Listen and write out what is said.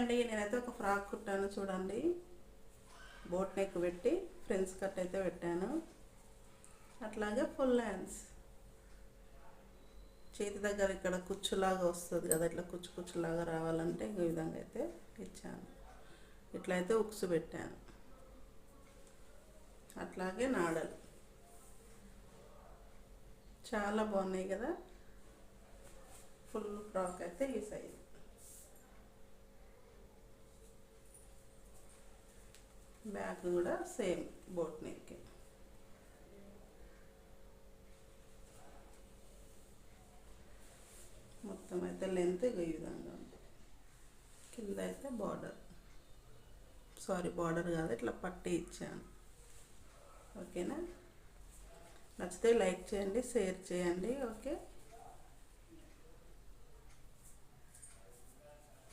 అండి, నేనైతే ఒక ఫ్రాక్ కుట్టాను చూడండి. బోట్ నెక్ పెట్టి ఫ్రెండ్స్ కట్ అయితే పెట్టాను. అట్లాగే ఫుల్ హ్యాండ్స్, చేతి దగ్గర ఇక్కడ కుచ్చులాగా వస్తుంది కదా, ఇట్లా కుచ్చులాగా రావాలంటే ఈ విధంగా అయితే ఇచ్చాను. ఇట్లా అయితే ఉక్స్ పెట్టాను. అట్లాగే నాడలు చాలా బాగున్నాయి కదా. ఫుల్ ఫ్రాక్ అయితే ఈ సైజ్. బ్యాక్ కూడా సేమ్ బోట్ నెక్. మొత్తం అయితే లెంత్ ఈ విధంగా ఉంది. కింద అయితే బార్డర్, బార్డర్ కాదు, ఇట్లా పట్టి ఇచ్చాను. ఓకేనా? నచ్చితే లైక్ చేయండి, షేర్ చేయండి. ఓకే.